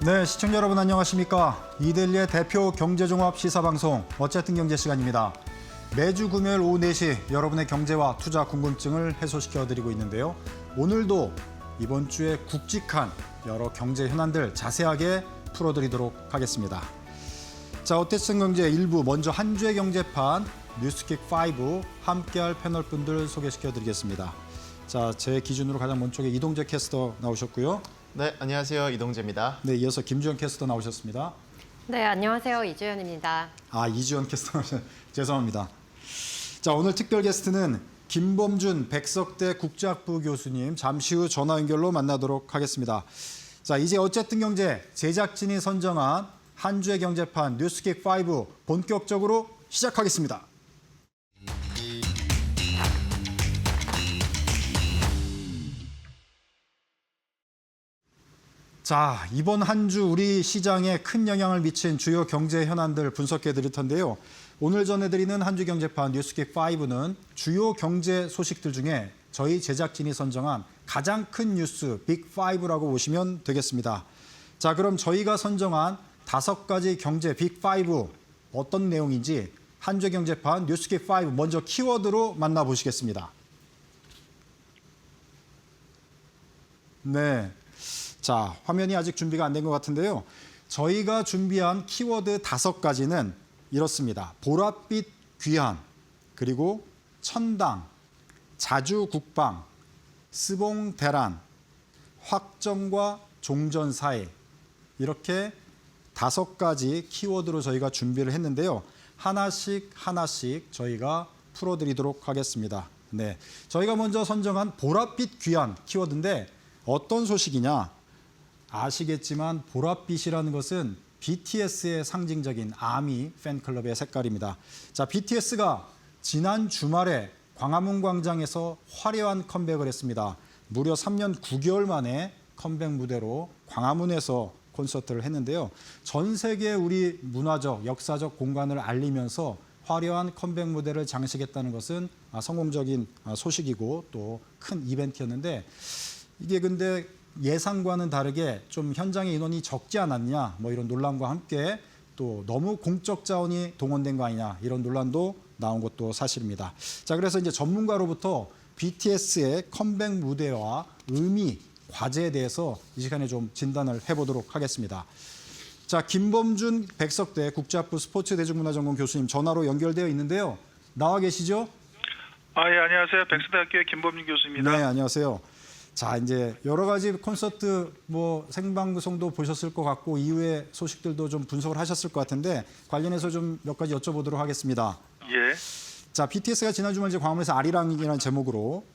네, 시청자 여러분 안녕하십니까? 이데일리의 대표 경제종합 시사방송 어쨌든 경제 시간입니다. 매주 금요일 오후 4시 여러분의 경제와 투자 궁금증을 해소시켜드리고 있는데요. 오늘도 이번 주에 굵직한 여러 경제 현안들 자세하게 풀어드리도록 하겠습니다. 자, 어쨌든 경제 일부 먼저 한 주의 경제판 뉴스킥 5 함께할 패널 분들 소개시켜드리겠습니다. 자, 제 기준으로 가장 먼쪽에 이동재 캐스터 나오셨고요. 네, 안녕하세요. 이동재입니다. 네, 이어서 김주현 캐스터 나오셨습니다. 네, 안녕하세요. 이주연입니다. 이주연 캐스터 죄송합니다. 자, 오늘 특별 게스트는 김범준 백석대 국제학부 교수님 잠시 후 전화 연결로 만나도록 하겠습니다. 자, 이제 어쨌든 경제 제작진이 선정한 한 주의 경제판 뉴스킥 5 본격적으로 시작하겠습니다. 자, 이번 한 주 우리 시장에 큰 영향을 미친 주요 경제 현안들 분석해 드릴 텐데요. 오늘 전해드리는 한 주 경제판 뉴스킥 5는 주요 경제 소식들 중에 저희 제작진이 선정한 가장 큰 뉴스 빅5라고 보시면 되겠습니다. 자, 그럼 저희가 선정한 5가지 경제 빅5 어떤 내용인지 한 주 경제판 뉴스킥 5 먼저 키워드로 만나보시겠습니다. 네. 자, 화면이 아직 준비가 안 된 것 같은데요. 저희가 준비한 키워드 5가지는 이렇습니다. 보랏빛 귀환, 그리고 천당, 자주국방, 스봉대란, 확정과 종전 사회 이렇게 5가지 키워드로 저희가 준비를 했는데요. 하나씩 저희가 풀어드리도록 하겠습니다. 네, 저희가 먼저 선정한 보랏빛 귀환 키워드인데 어떤 소식이냐? 아시겠지만 보랏빛이라는 것은 BTS의 상징적인 아미 팬클럽의 색깔입니다. 자, BTS가 지난 주말에 광화문 광장에서 화려한 컴백을 했습니다. 무려 3년 9개월 만에 컴백 무대로 광화문에서 콘서트를 했는데요. 전 세계 우리 문화적, 역사적 공간을 알리면서 화려한 컴백 무대를 장식했다는 것은 성공적인 소식이고 또 큰 이벤트였는데 이게 근데 예상과는 다르게 좀 현장의 인원이 적지 않았냐 뭐 이런 논란과 함께 또 너무 공적 자원이 동원된 거 아니냐 이런 논란도 나온 것도 사실입니다. 자, 그래서 이제 전문가로부터 BTS의 컴백 무대와 의미, 과제에 대해서 이 시간에 좀 진단을 해보도록 하겠습니다. 자, 김범준 백석대 국제학부 스포츠 대중문화전공 교수님 전화로 연결되어 있는데요. 나와 계시죠? 예, 안녕하세요. 백석대학교의 김범준 교수입니다. 네, 안녕하세요. 자, 이제 여러 가지 콘서트 생방송도 보셨을 것 같고 이후에 소식들도 좀 분석을 하셨을 것 같은데 관련해서 좀 몇 가지 여쭤보도록 하겠습니다. 예. 자, BTS가 지난 주말 이제 광화문에서 아리랑이라는 제목으로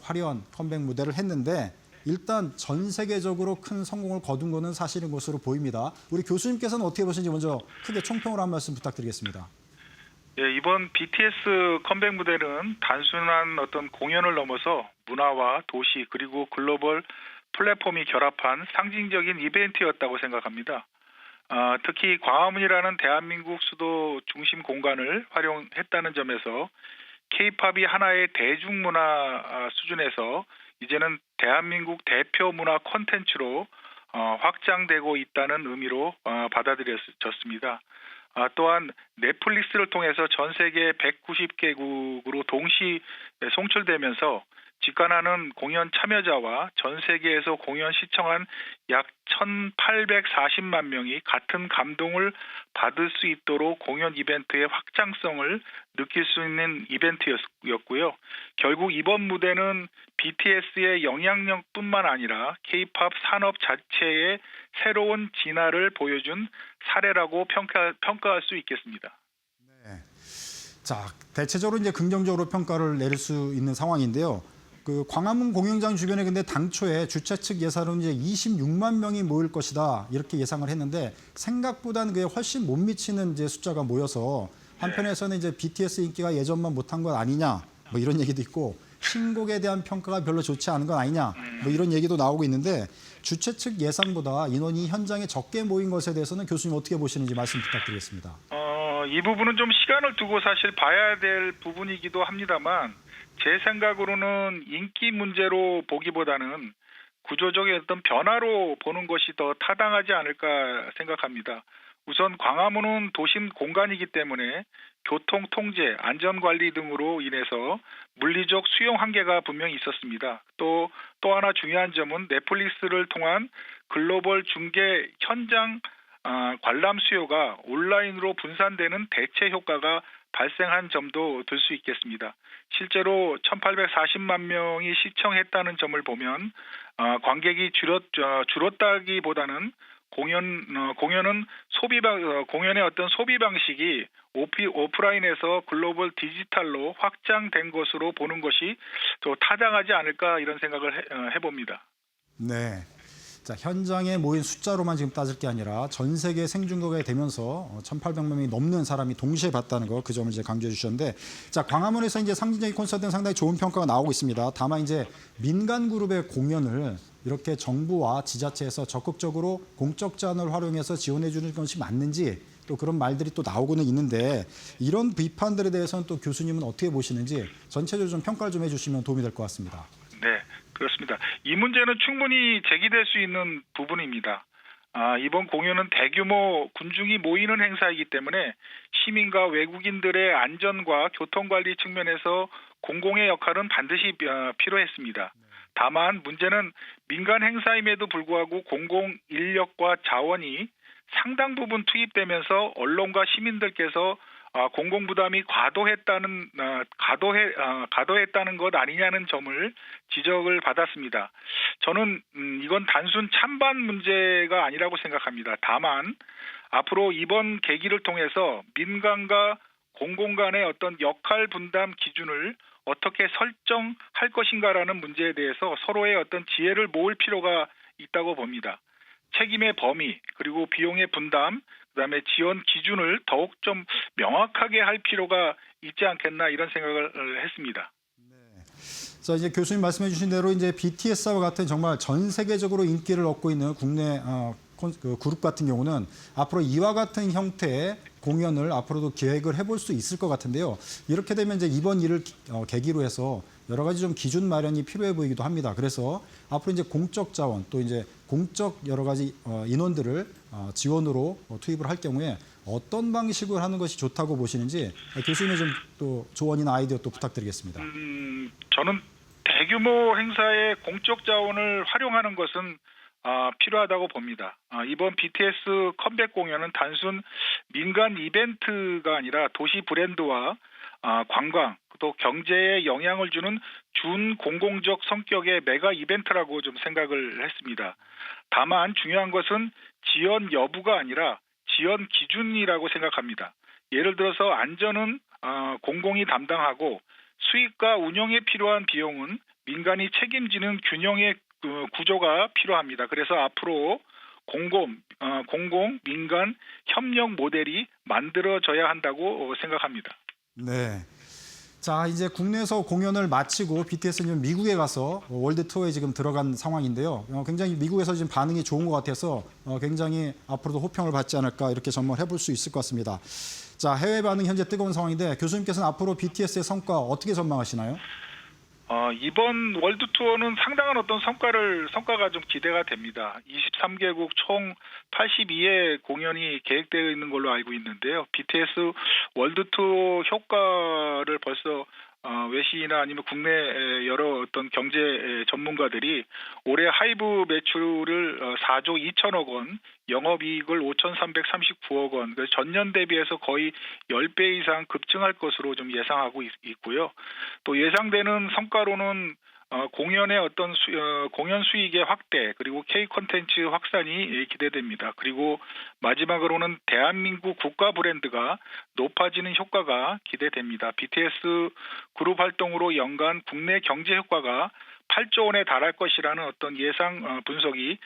화려한 컴백 무대를 했는데 일단 전 세계적으로 큰 성공을 거둔 것은 사실인 것으로 보입니다. 우리 교수님께서는 어떻게 보시는지 먼저 크게 총평으로 한 말씀 부탁드리겠습니다. 예, 이번 BTS 컴백 무대는 단순한 어떤 공연을 넘어서 문화와 도시 그리고 글로벌 플랫폼이 결합한 상징적인 이벤트였다고 생각합니다. 특히 광화문이라는 대한민국 수도 중심 공간을 활용했다는 점에서 K-팝이 하나의 대중문화 수준에서 이제는 대한민국 대표 문화 콘텐츠로 확장되고 있다는 의미로 받아들여졌습니다. 또한 넷플릭스를 통해서 전 세계 190개국으로 동시 송출되면서 직관하는 공연 참여자와 전 세계에서 공연 시청한 약 1,840만 명이 같은 감동을 받을 수 있도록 공연 이벤트의 확장성을 느낄 수 있는 이벤트였고요. 결국 이번 무대는 BTS의 영향력뿐만 아니라 K-팝 산업 자체의 새로운 진화를 보여준 사례라고 평가할 수 있겠습니다. 네. 자, 대체적으로 이제 긍정적으로 평가를 내릴 수 있는 상황인데요. 그 광화문 공연장 주변에 근데 당초에 주최 측 예상으로 이제 26만 명이 모일 것이다 이렇게 예상을 했는데 생각보다는 그게 훨씬 못 미치는 이제 숫자가 모여서 한편에서는 이제 BTS 인기가 예전만 못한 것 아니냐 뭐 이런 얘기도 있고 신곡에 대한 평가가 별로 좋지 않은 건 아니냐 뭐 이런 얘기도 나오고 있는데 주최 측 예상보다 인원이 현장에 적게 모인 것에 대해서는 교수님 어떻게 보시는지 말씀 부탁드리겠습니다. 이 부분은 좀 시간을 두고 사실 봐야 될 부분이기도 합니다만 제 생각으로는 인기 문제로 보기보다는 구조적인 어떤 변화로 보는 것이 더 타당하지 않을까 생각합니다. 우선 광화문은 도심 공간이기 때문에 교통 통제, 안전 관리 등으로 인해서 물리적 수용 한계가 분명히 있었습니다. 또 하나 중요한 점은 넷플릭스를 통한 글로벌 중계 현장 관람 수요가 온라인으로 분산되는 대체 효과가 발생한 점도 들 수 있겠습니다. 실제로 1,840만 명이 시청했다는 점을 보면 관객이 줄었다기보다는 공연은 공연의 어떤 소비 방식이 오프라인에서 글로벌 디지털로 확장된 것으로 보는 것이 더 타당하지 않을까 이런 생각을 해봅니다. 네. 자, 현장에 모인 숫자로만 지금 따질 게 아니라 전 세계 생중계가 되면서 1,800명이 넘는 사람이 동시에 봤다는 거, 그 점을 이제 강조해 주셨는데, 자, 광화문에서 이제 상징적인 콘서트는 상당히 좋은 평가가 나오고 있습니다. 다만 이제 민간 그룹의 공연을 이렇게 정부와 지자체에서 적극적으로 공적 자원을 활용해서 지원해 주는 것이 맞는지, 또 그런 말들이 또 나오고는 있는데, 이런 비판들에 대해서는 또 교수님은 어떻게 보시는지 전체적으로 좀 평가를 좀 해주시면 도움이 될 것 같습니다. 네, 그렇습니다. 이 문제는 충분히 제기될 수 있는 부분입니다. 이번 공연은 대규모 군중이 모이는 행사이기 때문에 시민과 외국인들의 안전과 교통관리 측면에서 공공의 역할은 반드시 필요했습니다. 다만 문제는 민간 행사임에도 불구하고 공공 인력과 자원이 상당 부분 투입되면서 언론과 시민들께서 공공 부담이 과도했다는 것 아니냐는 점을 지적을 받았습니다. 저는 이건 단순 찬반 문제가 아니라고 생각합니다. 다만 앞으로 이번 계기를 통해서 민간과 공공 간의 어떤 역할 분담 기준을 어떻게 설정할 것인가라는 문제에 대해서 서로의 어떤 지혜를 모을 필요가 있다고 봅니다. 책임의 범위, 그리고 비용의 분담, 그다음에 지원 기준을 더욱 좀 명확하게 할 필요가 있지 않겠나 이런 생각을 했습니다. 자, 이제 교수님 말씀해 주신 대로 이제 BTS와 같은 정말 전 세계적으로 인기를 얻고 있는 국내 그 그룹 같은 경우는 앞으로 이와 같은 형태의 공연을 앞으로도 기획을 해볼 수 있을 것 같은데요. 이렇게 되면 이제 이번 일을 계기로 해서 여러 가지 좀 기준 마련이 필요해 보이기도 합니다. 그래서 앞으로 이제 공적 자원 또 이제 공적 여러 가지 인원들을 지원으로 투입을 할 경우에 어떤 방식으로 하는 것이 좋다고 보시는지 교수님의 좀 또 조언이나 아이디어 또 부탁드리겠습니다. 저는 대규모 행사에 공적 자원을 활용하는 것은 필요하다고 봅니다. 이번 BTS 컴백 공연은 단순 민간 이벤트가 아니라 도시 브랜드와 관광 또 경제에 영향을 주는 준공공적 성격의 메가 이벤트라고 좀 생각을 했습니다. 다만 중요한 것은 지연 여부가 아니라 지연 기준이라고 생각합니다. 예를 들어서 안전은 공공이 담당하고 수익과 운영에 필요한 비용은 민간이 책임지는 균형의 구조가 필요합니다. 그래서 앞으로 공공, 민간 협력 모델이 만들어져야 한다고 생각합니다. 네. 자, 이제 국내에서 공연을 마치고 BTS는 미국에 가서 월드 투어에 지금 들어간 상황인데요. 굉장히 미국에서 지금 반응이 좋은 것 같아서 굉장히 앞으로도 호평을 받지 않을까 이렇게 전망을 해볼 수 있을 것 같습니다. 자, 해외 반응 현재 뜨거운 상황인데 교수님께서는 앞으로 BTS의 성과 어떻게 전망하시나요? 이번 월드 투어는 상당한 어떤 성과가 좀 기대가 됩니다. 23개국 총 82회 공연이 계획되어 있는 걸로 알고 있는데요. BTS 월드 투어 효과를 벌써 외신이나 아니면 국내 여러 어떤 경제 전문가들이 올해 하이브 매출을 4조 2천억 원, 영업이익을 5,339억 원, 전년 대비해서 거의 10배 이상 급증할 것으로 좀 예상하고 있고요. 또 예상되는 성과로는 공연의 어떤 공연 수익의 확대 그리고 K 콘텐츠 확산이 기대됩니다. 그리고 마지막으로는 대한민국 국가 브랜드가 높아지는 효과가 기대됩니다. BTS 그룹 활동으로 연간 국내 경제 효과가 8조 원에 달할 것이라는 어떤 예상 분석이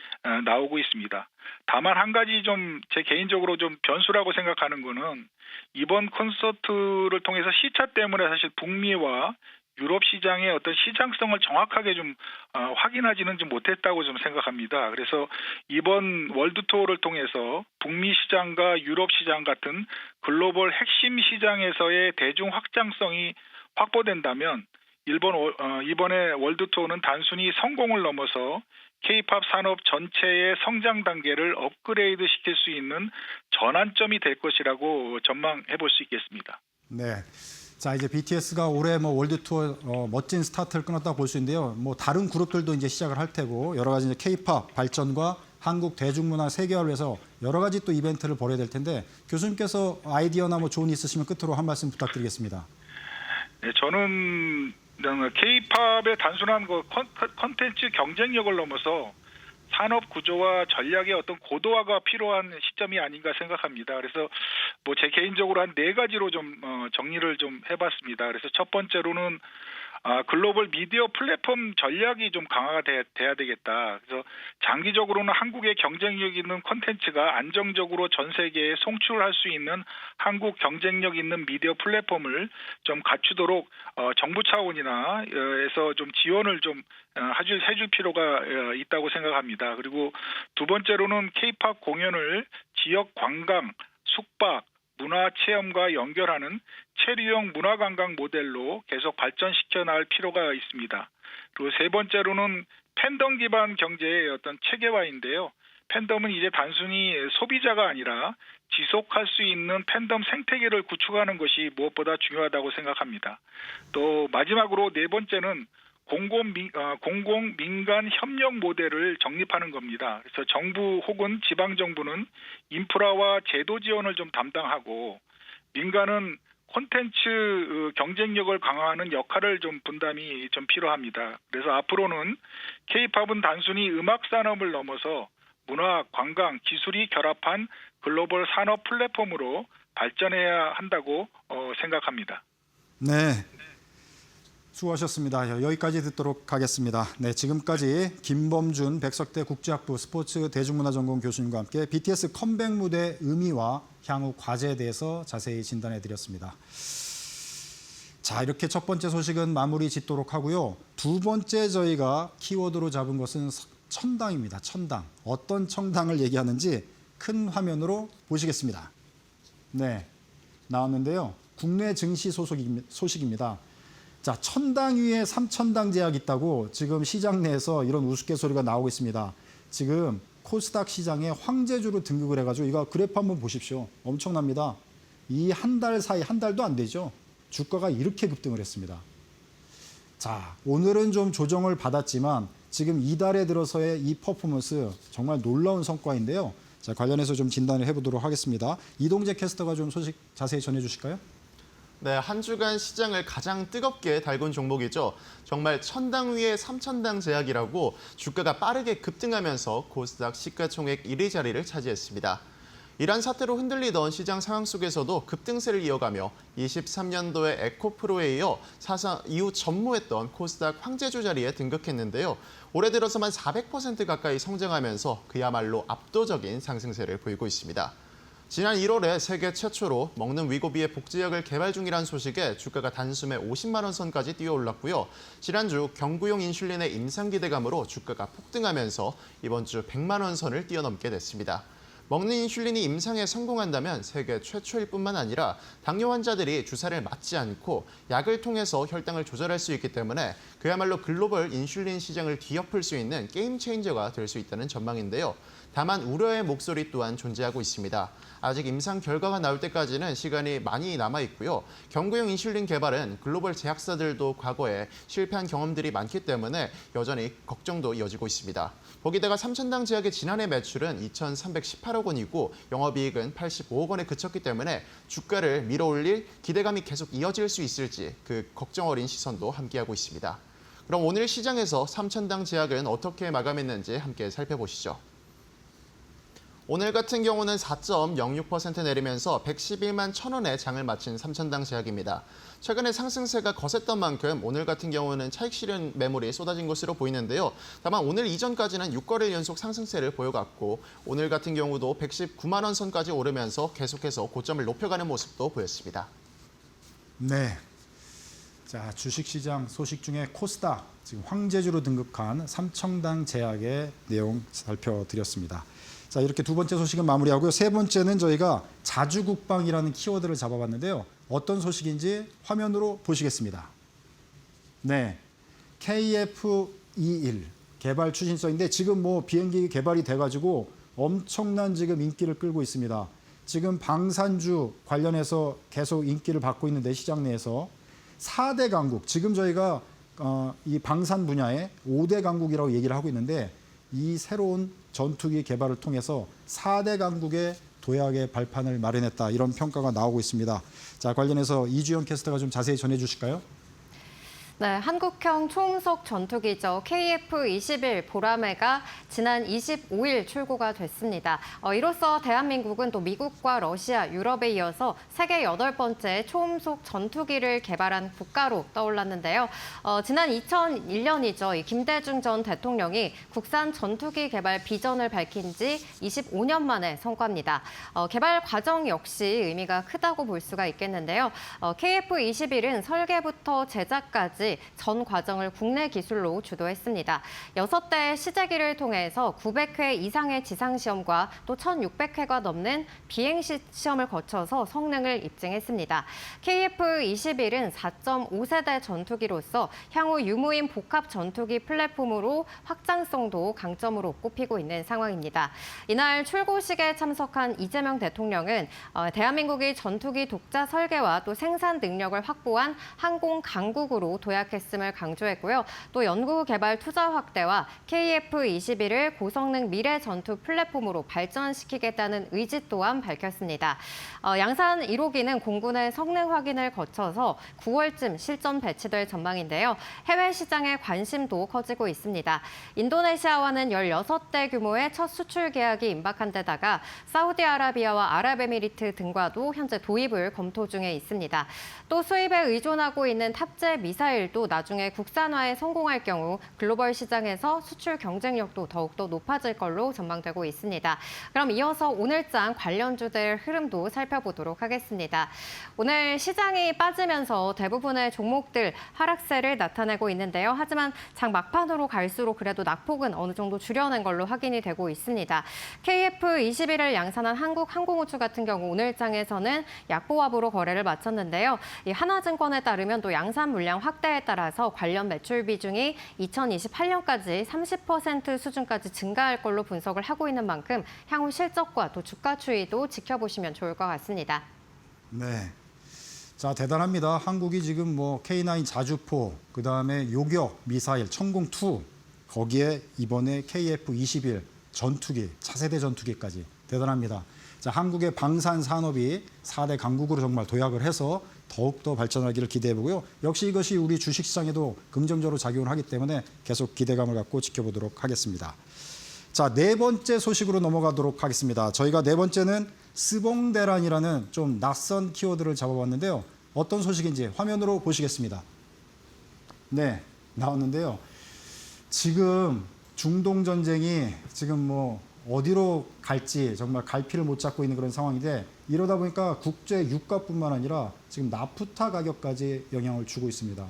나오고 있습니다. 다만 한 가지 좀 제 개인적으로 좀 변수라고 생각하는 거는 이번 콘서트를 통해서 시차 때문에 사실 북미와 유럽 시장의 어떤 시장성을 정확하게 좀 확인하지는 좀 못했다고 좀 생각합니다. 그래서 이번 월드 투어를 통해서 북미 시장과 유럽 시장 같은 글로벌 핵심 시장에서의 대중 확장성이 확보된다면 이번에 월드 투어는 단순히 성공을 넘어서 K-팝 산업 전체의 성장 단계를 업그레이드 시킬 수 있는 전환점이 될 것이라고 전망해 볼 수 있겠습니다. 네. 자, 이제 BTS가 올해 월드 투어 멋진 스타트를 끊었다고 볼 수 있는데요. 다른 그룹들도 이제 시작을 할 테고 여러 가지 이제 K-팝 발전과 한국 대중문화 세계화를 위해서 여러 가지 또 이벤트를 벌여야 될 텐데 교수님께서 아이디어나 조언이 있으시면 끝으로 한 말씀 부탁드리겠습니다. 네, 저는 K-팝의 단순한 콘텐츠 경쟁력을 넘어서 산업 구조와 전략의 어떤 고도화가 필요한 시점이 아닌가 생각합니다. 그래서 제 개인적으로 한 4가지로 좀 정리를 좀 해봤습니다. 그래서 첫 번째로는 글로벌 미디어 플랫폼 전략이 좀 강화가 돼야 되겠다. 그래서 장기적으로는 한국의 경쟁력 있는 콘텐츠가 안정적으로 전 세계에 송출할 수 있는 한국 경쟁력 있는 미디어 플랫폼을 좀 갖추도록 정부 차원이나 에서 좀 지원을 좀 해줄 필요가 있다고 생각합니다. 그리고 두 번째로는 K-팝 공연을 지역 관광, 숙박, 문화 체험과 연결하는 체류형 문화관광 모델로 계속 발전시켜 나갈 필요가 있습니다. 그리고 세 번째로는 팬덤 기반 경제의 어떤 체계화인데요. 팬덤은 이제 단순히 소비자가 아니라 지속할 수 있는 팬덤 생태계를 구축하는 것이 무엇보다 중요하다고 생각합니다. 또 마지막으로 네 번째는 공공 민간 협력 모델을 정립하는 겁니다. 그래서 정부 혹은 지방 정부는 인프라와 제도 지원을 좀 담당하고 민간은 콘텐츠 경쟁력을 강화하는 역할을 좀 분담이 좀 필요합니다. 그래서 앞으로는 K-팝은 단순히 음악 산업을 넘어서 문화, 관광, 기술이 결합한 글로벌 산업 플랫폼으로 발전해야 한다고 생각합니다. 네. 수고하셨습니다. 여기까지 듣도록 하겠습니다. 네, 지금까지 김범준 백석대 국제학부 스포츠 대중문화전공 교수님과 함께 BTS 컴백 무대 의미와 향후 과제에 대해서 자세히 진단해드렸습니다. 자, 이렇게 첫 번째 소식은 마무리 짓도록 하고요. 두 번째 저희가 키워드로 잡은 것은 천당입니다. 천당. 어떤 천당을 얘기하는지 큰 화면으로 보시겠습니다. 네, 나왔는데요. 국내 증시 소식입니다. 자, 천당 위에 삼천당 제약이 있다고 지금 시장 내에서 이런 우스갯소리가 나오고 있습니다. 지금 코스닥 시장에 황제주로 등극을 해가지고 이거 그래프 한번 보십시오. 엄청납니다. 이 한 달 사이, 한 달도 안 되죠. 주가가 이렇게 급등을 했습니다. 자, 오늘은 좀 조정을 받았지만 지금 이달에 들어서의 이 퍼포먼스 정말 놀라운 성과인데요. 자, 관련해서 좀 진단을 해보도록 하겠습니다. 이동재 캐스터가 좀 소식 자세히 전해주실까요? 네, 한 주간 시장을 가장 뜨겁게 달군 종목이죠. 정말 천당 위에 삼천당 제약이라고 주가가 빠르게 급등하면서 코스닥 시가총액 1위 자리를 차지했습니다. 이란 사태로 흔들리던 시장 상황 속에서도 급등세를 이어가며 23년도에 에코프로에 이어 사상 이후 전무했던 코스닥 황제주 자리에 등극했는데요. 올해 들어서만 400% 가까이 성장하면서 그야말로 압도적인 상승세를 보이고 있습니다. 지난 1월에 세계 최초로 먹는 위고비의 복제약을 개발 중이라는 소식에 주가가 단숨에 50만 원 선까지 뛰어올랐고요. 지난주 경구용 인슐린의 임상 기대감으로 주가가 폭등하면서 이번 주 100만 원 선을 뛰어넘게 됐습니다. 먹는 인슐린이 임상에 성공한다면 세계 최초일 뿐만 아니라 당뇨 환자들이 주사를 맞지 않고 약을 통해서 혈당을 조절할 수 있기 때문에 그야말로 글로벌 인슐린 시장을 뒤엎을 수 있는 게임 체인저가 될 수 있다는 전망인데요. 다만 우려의 목소리 또한 존재하고 있습니다. 아직 임상 결과가 나올 때까지는 시간이 많이 남아 있고요. 경구용 인슐린 개발은 글로벌 제약사들도 과거에 실패한 경험들이 많기 때문에 여전히 걱정도 이어지고 있습니다. 거기다가 삼천당 제약의 지난해 매출은 2,318억 원이고 영업이익은 85억 원에 그쳤기 때문에 주가를 밀어올릴 기대감이 계속 이어질 수 있을지 그 걱정 어린 시선도 함께하고 있습니다. 그럼 오늘 시장에서 삼천당 제약은 어떻게 마감했는지 함께 살펴보시죠. 오늘 같은 경우는 4.06% 내리면서 111만 1,000원에 장을 마친 삼천당 제약입니다. 최근에 상승세가 거셌던 만큼 오늘 같은 경우는 차익 실현 매물이 쏟아진 것으로 보이는데요. 다만 오늘 이전까지는 6거래일 연속 상승세를 보여갔고 오늘 같은 경우도 119만 원 선까지 오르면서 계속해서 고점을 높여가는 모습도 보였습니다. 네. 자, 주식시장 소식 중에 코스닥, 지금 황제주로 등극한 삼천당 제약의 내용 살펴드렸습니다. 자, 이렇게 두 번째 소식은 마무리하고요. 세 번째는 저희가 자주국방이라는 키워드를 잡아봤는데요. 어떤 소식인지 화면으로 보시겠습니다. 네, KF-21 개발 추진서인데 지금 뭐 비행기 개발이 돼가지고 엄청난 지금 인기를 끌고 있습니다. 지금 방산주 관련해서 계속 인기를 받고 있는데 시장 내에서 4대 강국, 지금 저희가 이 방산 분야의 5대 강국이라고 얘기를 하고 있는데 이 새로운 전투기 개발을 통해서 4대 강국의 도약의 발판을 마련했다, 이런 평가가 나오고 있습니다. 자, 관련해서 이주연 캐스터가 좀 자세히 전해 주실까요? 네, 한국형 초음속 전투기죠. KF-21 보라매가 지난 25일 출고가 됐습니다. 이로써 대한민국은 또 미국과 러시아, 유럽에 이어서 세계 8번째 초음속 전투기를 개발한 국가로 떠올랐는데요. 지난 2001년이죠. 이 김대중 전 대통령이 국산 전투기 개발 비전을 밝힌 지 25년 만의 성과입니다. 개발 과정 역시 의미가 크다고 볼 수가 있겠는데요. KF-21은 설계부터 제작까지 전 과정을 국내 기술로 주도했습니다. 6대 시제기를 통해서 900회 이상의 지상시험과 또 1,600회가 넘는 비행시험을 거쳐서 성능을 입증했습니다. KF-21은 4.5세대 전투기로서 향후 유무인 복합 전투기 플랫폼으로 확장성도 강점으로 꼽히고 있는 상황입니다. 이날 출고식에 참석한 이재명 대통령은 대한민국이 전투기 독자 설계와 또 생산 능력을 확보한 항공 강국으로 도약했음을 강조했고요. 또 연구개발 투자 확대와 KF-21을 고성능 미래 전투 플랫폼으로 발전시키겠다는 의지 또한 밝혔습니다. 양산 1호기는 공군의 성능 확인을 거쳐서 9월쯤 실전 배치될 전망인데요. 해외 시장의 관심도 커지고 있습니다. 인도네시아와는 16대 규모의 첫 수출 계약이 임박한 데다가 사우디아라비아와 아랍에미리트 등과도 현재 도입을 검토 중에 있습니다. 또 수입에 의존하고 있는 탑재 미사일도 나중에 국산화에 성공할 경우 글로벌 시장에서 수출 경쟁력도 더욱더 높아질 걸로 전망되고 있습니다. 그럼 이어서 오늘장 관련주들 흐름도 살펴보도록 하겠습니다. 오늘 시장이 빠지면서 대부분의 종목들 하락세를 나타내고 있는데요. 하지만 장 막판으로 갈수록 그래도 낙폭은 어느 정도 줄여낸 걸로 확인이 되고 있습니다. KF-21을 양산한 한국항공우주 같은 경우 오늘장에서는 약보합으로 거래를 마쳤는데요. 이 하나증권에 따르면 또 양산 물량 확대에 따라서 관련 매출 비중이 2028년까지 30% 수준까지 증가할 걸로 분석을 하고 있는 만큼 향후 실적과 또 주가 추이도 지켜보시면 좋을 것 같습니다. 네. 자, 대단합니다. 한국이 지금 뭐 K9 자주포, 그다음에 요격 미사일 천공2, 거기에 이번에 KF-21 전투기, 차세대 전투기까지 대단합니다. 자, 한국의 방산 산업이 4대 강국으로 정말 도약을 해서 더욱더 발전하기를 기대해보고요. 역시 이것이 우리 주식시장에도 긍정적으로 작용을 하기 때문에 계속 기대감을 갖고 지켜보도록 하겠습니다. 자, 네 번째 소식으로 넘어가도록 하겠습니다. 저희가 네 번째는 스봉대란이라는 좀 낯선 키워드를 잡아봤는데요. 어떤 소식인지 화면으로 보시겠습니다. 네, 나왔는데요. 지금 중동 전쟁이 지금 뭐 어디로 갈지 정말 갈피를 못 잡고 있는 그런 상황인데, 이러다 보니까 국제 유가뿐만 아니라 지금 나프타 가격까지 영향을 주고 있습니다.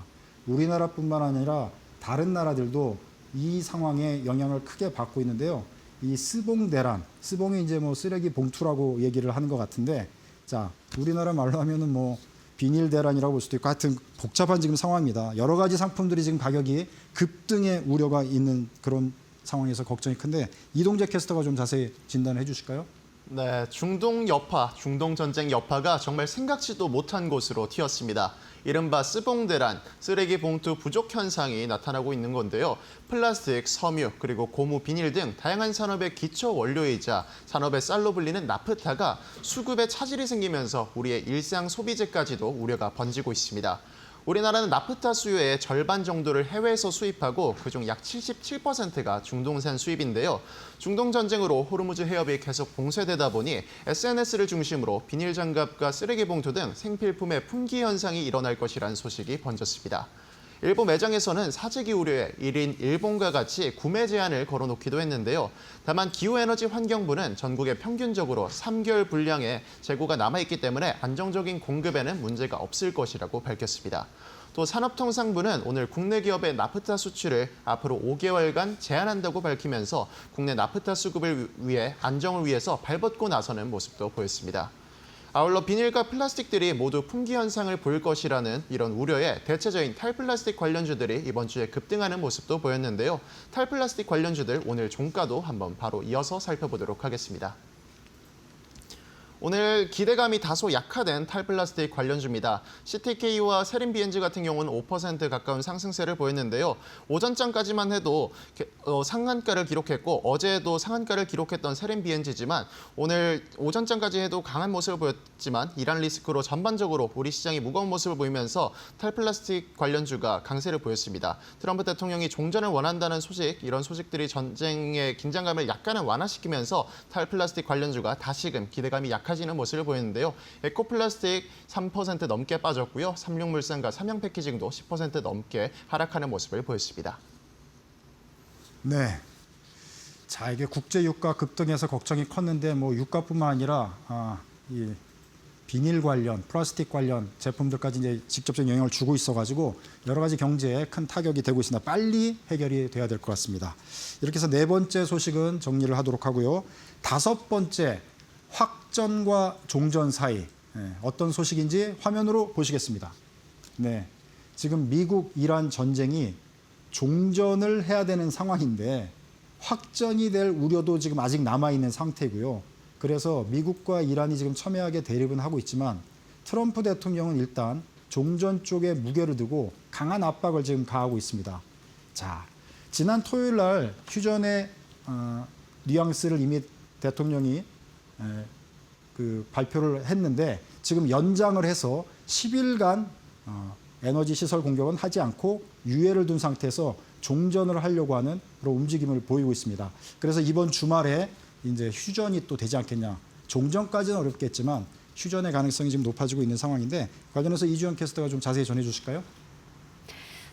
우리나라뿐만 아니라 다른 나라들도 이 상황에 영향을 크게 받고 있는데요. 이 스봉대란, 스봉이 이제 뭐 쓰레기 봉투라고 얘기를 하는 것 같은데, 자, 우리나라 말로 하면은 뭐 비닐 대란이라고 볼 수도 있고, 하여튼 복잡한 지금 상황입니다. 여러 가지 상품들이 지금 가격이 급등의 우려가 있는 그런 상황에서 걱정이 큰데, 이동재 캐스터가 좀 자세히 진단을 해주실까요? 네, 중동 여파, 중동 전쟁 여파가 정말 생각지도 못한 곳으로 튀었습니다. 이른바 스봉대란, 쓰레기 봉투 부족 현상이 나타나고 있는 건데요. 플라스틱, 섬유, 그리고 고무, 비닐 등 다양한 산업의 기초 원료이자 산업의 쌀로 불리는 나프타가 수급에 차질이 생기면서 우리의 일상 소비재까지도 우려가 번지고 있습니다. 우리나라는 나프타 수요의 절반 정도를 해외에서 수입하고 그중 약 77%가 중동산 수입인데요. 중동 전쟁으로 호르무즈 해협이 계속 봉쇄되다 보니 SNS를 중심으로 비닐 장갑과 쓰레기 봉투 등 생필품의 품귀 현상이 일어날 것이라는 소식이 번졌습니다. 일부 매장에서는 사재기 우려에 1인 1봉과 같이 구매 제한을 걸어놓기도 했는데요. 다만 기후에너지 환경부는 전국에 평균적으로 3개월 분량의 재고가 남아있기 때문에 안정적인 공급에는 문제가 없을 것이라고 밝혔습니다. 또 산업통상부는 오늘 국내 기업의 나프타 수출을 앞으로 5개월간 제한한다고 밝히면서 국내 나프타 수급을 위해 안정을 위해서 발벗고 나서는 모습도 보였습니다. 아울러 비닐과 플라스틱들이 모두 품귀 현상을 보일 것이라는 이런 우려에 대체적인 탈플라스틱 관련주들이 이번 주에 급등하는 모습도 보였는데요. 탈플라스틱 관련주들 오늘 종가도 한번 바로 이어서 살펴보도록 하겠습니다. 오늘 기대감이 다소 약화된 탈플라스틱 관련주입니다. CTK와 세린비엔즈 같은 경우는 5% 가까운 상승세를 보였는데요. 오전장까지만 해도 상한가를 기록했고 어제도 상한가를 기록했던 세린비엔즈지만 오늘 오전장까지 해도 강한 모습을 보였지만 이란 리스크로 전반적으로 우리 시장이 무거운 모습을 보이면서 탈플라스틱 관련주가 강세를 보였습니다. 트럼프 대통령이 종전을 원한다는 소식, 이런 소식들이 전쟁의 긴장감을 약간은 완화시키면서 탈플라스틱 관련주가 다시금 기대감이 약해지는 모습을 보이는데요. 에코플라스틱 3% 넘게 빠졌고요. 삼육물산과 삼양패키징도 10% 넘게 하락하는 모습을 보였습니다. 네. 자, 이게 국제 유가 급등해서 걱정이 컸는데 뭐 유가뿐만 아니라 이 비닐 관련, 플라스틱 관련 제품들까지 이제 직접적인 영향을 주고 있어가지고 여러 가지 경제에 큰 타격이 되고 있습니다. 빨리 해결이 돼야 될 것 같습니다. 이렇게 해서 네 번째 소식은 정리를 하도록 하고요. 다섯 번째, 확전과 종전 사이 어떤 소식인지 화면으로 보시겠습니다. 네, 지금 미국 이란 전쟁이 종전을 해야 되는 상황인데 확전이 될 우려도 지금 아직 남아 있는 상태고요. 그래서 미국과 이란이 지금 첨예하게 대립은 하고 있지만 트럼프 대통령은 일단 종전 쪽에 무게를 두고 강한 압박을 지금 가하고 있습니다. 자, 지난 토요일 날 휴전의 뉘앙스를 이미 대통령이 발표를 했는데 지금 연장을 해서 10일간 에너지 시설 공격은 하지 않고 유예를 둔 상태에서 종전을 하려고 하는 그런 움직임을 보이고 있습니다. 그래서 이번 주말에 이제 휴전이 또 되지 않겠냐. 종전까지는 어렵겠지만 휴전의 가능성이 지금 높아지고 있는 상황인데 관련해서 이주연 캐스터가 좀 자세히 전해 주실까요?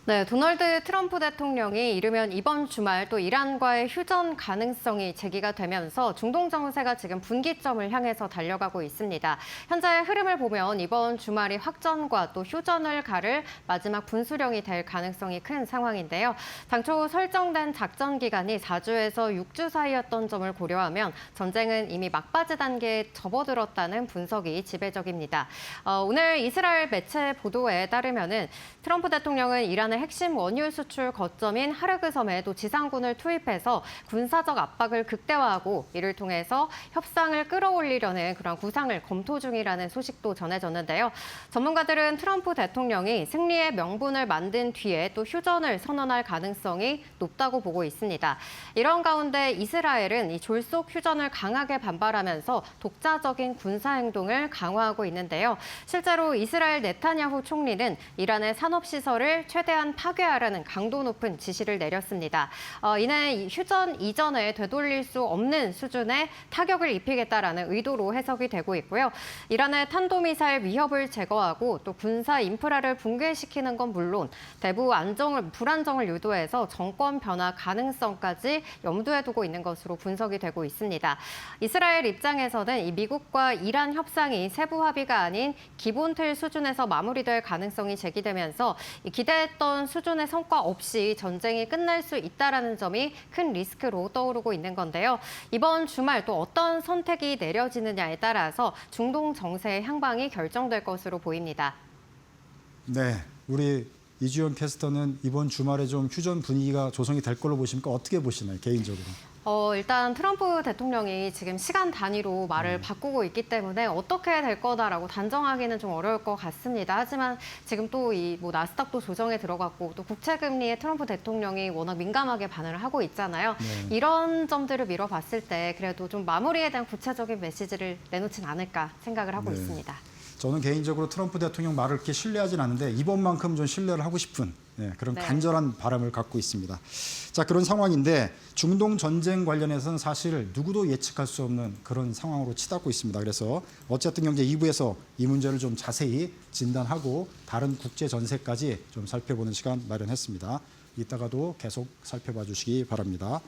네, 도널드 트럼프 대통령이 이르면 이번 주말 또 이란과의 휴전 가능성이 제기가 되면서 중동 정세가 지금 분기점을 향해서 달려가고 있습니다. 현재 흐름을 보면 이번 주말이 확전과 또 휴전을 가를 마지막 분수령이 될 가능성이 큰 상황인데요. 당초 설정된 작전 기간이 4주에서 6주 사이였던 점을 고려하면 전쟁은 이미 막바지 단계에 접어들었다는 분석이 지배적입니다. 오늘 이스라엘 매체 보도에 따르면은 트럼프 대통령은 이란의 핵심 원유 수출 거점인 하르그 섬에 또 지상군을 투입해서 군사적 압박을 극대화하고 이를 통해서 협상을 끌어올리려는 그런 구상을 검토 중이라는 소식도 전해졌는데요. 전문가들은 트럼프 대통령이 승리의 명분을 만든 뒤에 또 휴전을 선언할 가능성이 높다고 보고 있습니다. 이런 가운데 이스라엘은 이 졸속 휴전을 강하게 반발하면서 독자적인 군사 행동을 강화하고 있는데요. 실제로 이스라엘 네타냐후 총리는 이란의 산업시설을 최대한 파괴하라는 강도 높은 지시를 내렸습니다. 이내 휴전 이전에 되돌릴 수 없는 수준의 타격을 입히겠다라는 의도로 해석이 되고 있고요. 이란의 탄도미사일 위협을 제거하고 또 군사 인프라를 붕괴시키는 건 물론 대부 불안정을 유도해서 정권 변화 가능성까지 염두에 두고 있는 것으로 분석이 되고 있습니다. 이스라엘 입장에서는 이 미국과 이란 협상이 세부 합의가 아닌 기본 틀 수준에서 마무리될 가능성이 제기되면서 기대했던 수준의 성과 없이 전쟁이 끝날 수 있다는 점이 큰 리스크로 떠오르고 있는 건데요. 이번 주말 또 어떤 선택이 내려지느냐에 따라서 중동 정세의 향방이 결정될 것으로 보입니다. 네, 우리 이주연 캐스터는 이번 주말에 좀 휴전 분위기가 조성이 될 걸로 보십니까? 어떻게 보시나요, 개인적으로? 일단 트럼프 대통령이 지금 시간 단위로 말을 바꾸고 있기 때문에 어떻게 될 거다라고 단정하기는 좀 어려울 것 같습니다. 하지만 지금 또 나스닥도 조정에 들어갔고 또 국채금리에 트럼프 대통령이 워낙 민감하게 반응을 하고 있잖아요. 네. 이런 점들을 미뤄봤을 때 그래도 좀 마무리에 대한 구체적인 메시지를 내놓진 않을까 생각을 하고 네. 있습니다. 저는 개인적으로 트럼프 대통령 말을 그렇게 신뢰하진 않는데 이번만큼 좀 신뢰를 하고 싶은 그런 네. 간절한 바람을 갖고 있습니다. 자, 그런 상황인데 중동 전쟁 관련해서는 사실 누구도 예측할 수 없는 그런 상황으로 치닫고 있습니다. 그래서 어쨌든 경제 2부에서 이 문제를 좀 자세히 진단하고 다른 국제 전세까지 좀 살펴보는 시간 마련했습니다. 이따가도 계속 살펴봐 주시기 바랍니다.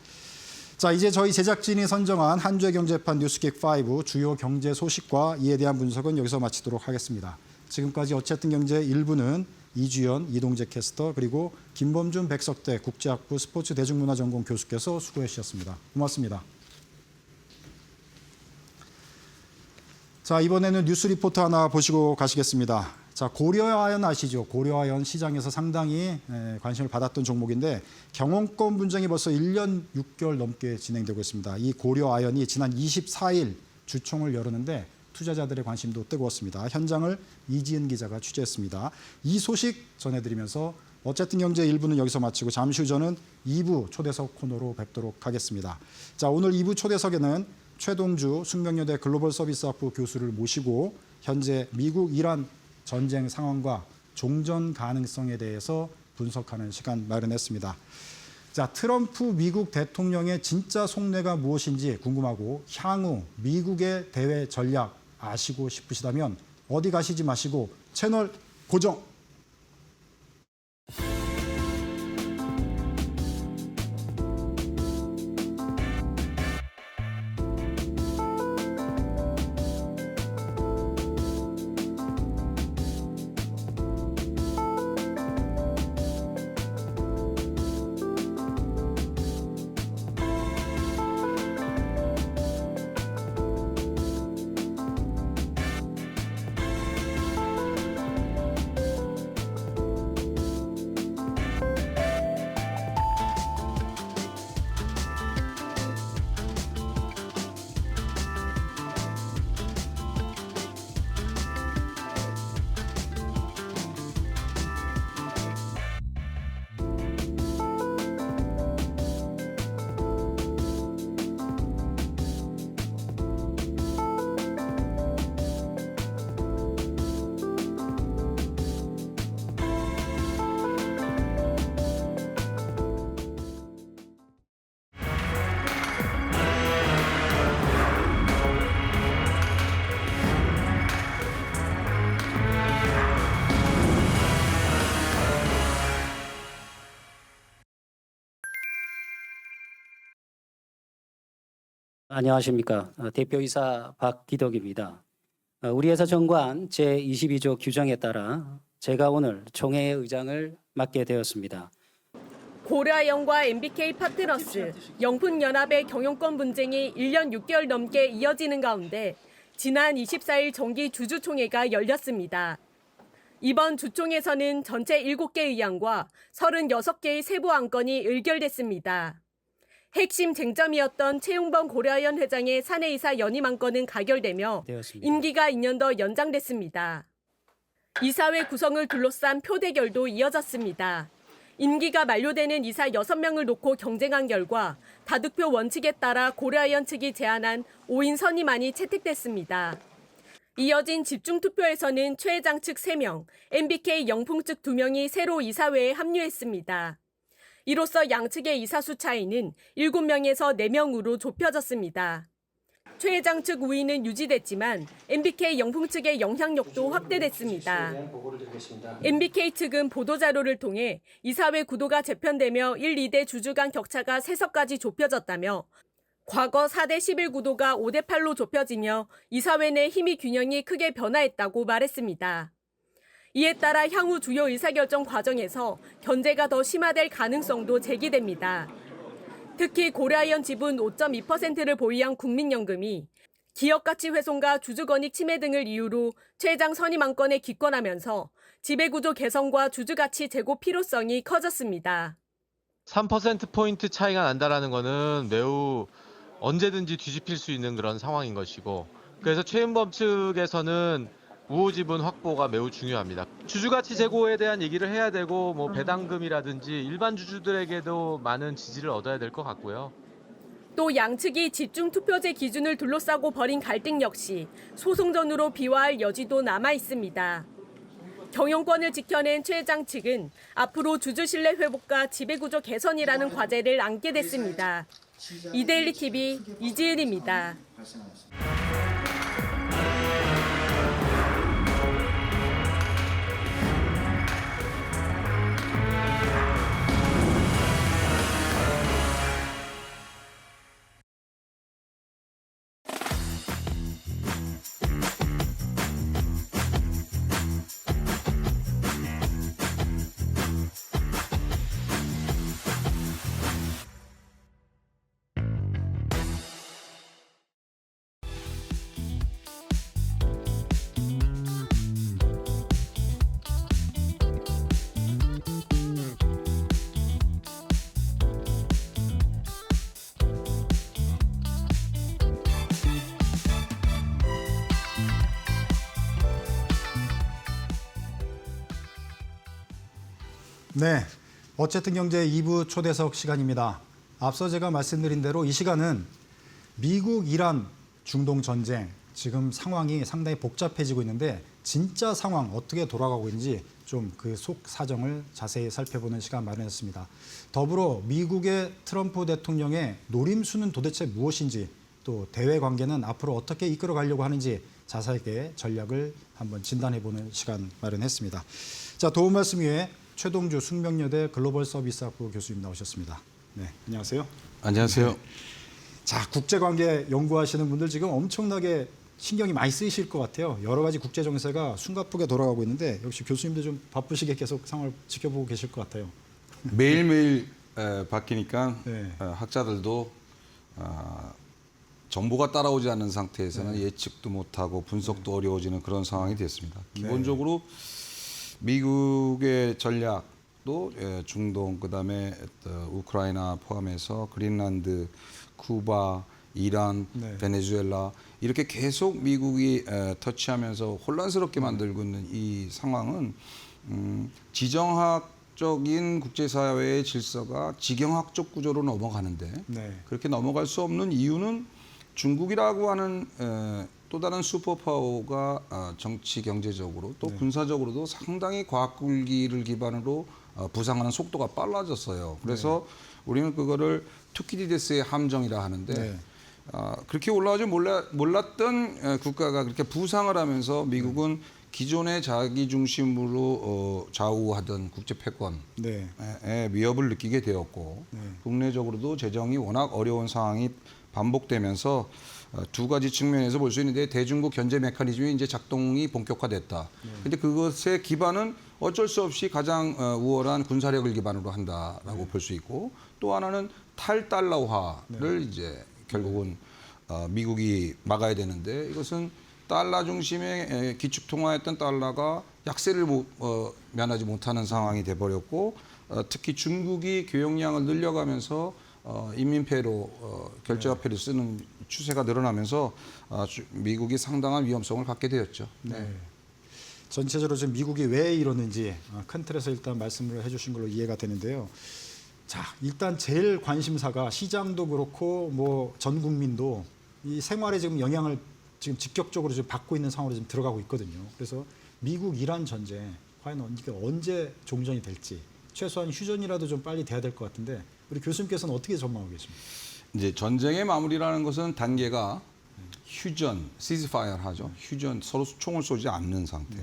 자, 이제 저희 제작진이 선정한 한 주의 경제판 뉴스킥 5 주요 경제 소식과 이에 대한 분석은 여기서 마치도록 하겠습니다. 지금까지 어쨌든 경제 1부는 이주연, 이동재 캐스터 그리고 김범준 백석대 국제학부 스포츠 대중문화전공 교수께서 수고해 주셨습니다. 고맙습니다. 자, 이번에는 뉴스 리포트 하나 보시고 가시겠습니다. 자, 고려아연 아시죠? 고려아연 시장에서 상당히 관심을 받았던 종목인데 경영권 분쟁이 벌써 1년 6개월 넘게 진행되고 있습니다. 이 고려아연이 지난 24일 주총을 열었는데 투자자들의 관심도 뜨거웠습니다. 현장을 이지은 기자가 취재했습니다. 이 소식 전해드리면서 어쨌든 경제 1부는 여기서 마치고 잠시 후 저는 2부 초대석 코너로 뵙도록 하겠습니다. 자, 오늘 2부 초대석에는 최동주 숙명여대 글로벌서비스학부 교수를 모시고 현재 미국 이란 전쟁 상황과 종전 가능성에 대해서 분석하는 시간 마련했습니다. 자, 트럼프 미국 대통령의 진짜 속내가 무엇인지 궁금하고 향후 미국의 대외 전략 아시고 싶으시다면 어디 가시지 마시고 채널 고정. 안녕하십니까. 대표이사 박기덕입니다. 우리 회사 정관 제22조 규정에 따라 제가 오늘 총회의 의장을 맡게 되었습니다. 고려아연과 MBK 파트너스, 영훈연합의 경영권 분쟁이 1년 6개월 넘게 이어지는 가운데 지난 24일 정기 주주총회가 열렸습니다. 이번 주총에서는 전체 7개 의안과 36개의 세부 안건이 의결됐습니다. 핵심 쟁점이었던 최용범 고려아연 회장의 사내이사 연임 안건은 가결되며 되었습니다. 임기가 2년 더 연장됐습니다. 이사회 구성을 둘러싼 표대결도 이어졌습니다. 임기가 만료되는 이사 6명을 놓고 경쟁한 결과 다득표 원칙에 따라 고려아연 측이 제안한 5인 선임안이 채택됐습니다. 이어진 집중투표에서는 최 회장 측 3명, MBK 영풍 측 2명이 새로 이사회에 합류했습니다. 이로써 양측의 이사수 차이는 7명에서 4명으로 좁혀졌습니다. 최 회장 측 우위는 유지됐지만 MBK 영풍 측의 영향력도 확대됐습니다. MBK 측은 보도자료를 통해 이사회 구도가 재편되며 1, 2대 주주 간 격차가 3석까지 좁혀졌다며 과거 4대 11 구도가 5대 8로 좁혀지며 이사회 내 힘의 균형이 크게 변화했다고 말했습니다. 이에 따라 향후 주요 의사결정 과정에서 견제가 더 심화될 가능성도 제기됩니다. 특히 고려아연 지분 5.2%를 보유한 국민연금이 기업가치 훼손과 주주권익 침해 등을 이유로 최 회장 선임 안건에 기권하면서 지배구조 개선과 주주가치 제고 필요성이 커졌습니다. 3%포인트 차이가 난다라는 거는 매우 언제든지 뒤집힐 수 있는 그런 상황인 것이고, 그래서 최윤범 측에서는 우호 지분 확보가 매우 중요합니다. 주주가치 제고에 대한 얘기를 해야 되고 배당금이라든지 일반 주주들에게도 많은 지지를 얻어야 될 것 같고요. 또 양측이 집중투표제 기준을 둘러싸고 벌인 갈등 역시 소송전으로 비화할 여지도 남아 있습니다. 경영권을 지켜낸 최 회장 측은 앞으로 주주 신뢰 회복과 지배구조 개선이라는 과제를 안게 됐습니다. 이데일리 TV 이지은입니다. 네, 어쨌든 경제 2부 초대석 시간입니다. 앞서 제가 말씀드린 대로 이 시간은 미국, 이란, 중동 전쟁, 지금 상황이 상당히 복잡해지고 있는데 진짜 상황 어떻게 돌아가고 있는지 좀 그 속 사정을 자세히 살펴보는 시간 마련했습니다. 더불어 미국의 트럼프 대통령의 노림수는 도대체 무엇인지 또 대외 관계는 앞으로 어떻게 이끌어 가려고 하는지 자세하게 전략을 한번 진단해보는 시간 마련했습니다. 자, 도움 말씀 위해 최동주 숙명여대 글로벌 서비스학부 교수님 나오셨습니다. 네, 안녕하세요. 안녕하세요. 자, 국제관계 연구하시는 분들 지금 엄청나게 신경이 많이 쓰이실 것 같아요. 여러 가지 국제 정세가 숨가쁘게 돌아가고 있는데 역시 교수님도 좀 바쁘시게 계속 상황을 지켜보고 계실 것 같아요. 매일매일 바뀌니까 네. 학자들도 정보가 따라오지 않는 상태에서는 네. 예측도 못하고 분석도 어려워지는 그런 상황이 됐습니다. 기본적으로 미국의 전략도 중동, 그다음에 우크라이나 포함해서 그린란드, 쿠바, 이란, 네. 베네수엘라 이렇게 계속 미국이 터치하면서 혼란스럽게 만들고 있는 이 상황은 지정학적인 국제사회의 질서가 지경학적 구조로 넘어가는데 네. 그렇게 넘어갈 수 없는 이유는 중국이라고 하는 또 다른 슈퍼파워가 정치 경제적으로 또 군사적으로도 상당히 과학굴기를 기반으로 부상하는 속도가 빨라졌어요. 그래서 우리는 그거를 투키디데스의 함정이라 하는데 네. 그렇게 올라가지 몰랐던 국가가 그렇게 부상을 하면서 미국은 기존의 자기 중심으로 좌우하던 국제 패권의 네. 위협을 느끼게 되었고 네. 국내적으로도 재정이 워낙 어려운 상황이 반복되면서 두 가지 측면에서 볼 수 있는데 대중국 견제 메커니즘이 이제 작동이 본격화됐다. 그런데 그것의 기반은 어쩔 수 없이 가장 우월한 군사력을 기반으로 한다라고 볼 수 있고 또 하나는 탈달러화를 이제 결국은 미국이 막아야 되는데 이것은 달러 중심의 기축통화였던 달러가 약세를 면하지 못하는 상황이 돼버렸고 특히 중국이 교역량을 늘려가면서 인민폐로 결제화폐를 쓰는 추세가 늘어나면서 미국이 상당한 위험성을 갖게 되었죠. 네. 전체적으로 지금 미국이 왜 이러는지 큰 틀에서 일단 말씀을 해주신 걸로 이해가 되는데요. 자, 일단 제일 관심사가 시장도 그렇고 뭐 전 국민도 이 생활에 지금 영향을 지금 직접적으로 지금 받고 있는 상황으로 지금 들어가고 있거든요. 그래서 미국 이란 전쟁 과연 이게 언제 종전이 될지 최소한 휴전이라도 좀 빨리 돼야 될 것 같은데 우리 교수님께서는 어떻게 전망하고 계십니까? 이제 전쟁의 마무리라는 것은 단계가 휴전, 시즈파이어를 하죠. 휴전, 서로 총을 쏘지 않는 상태.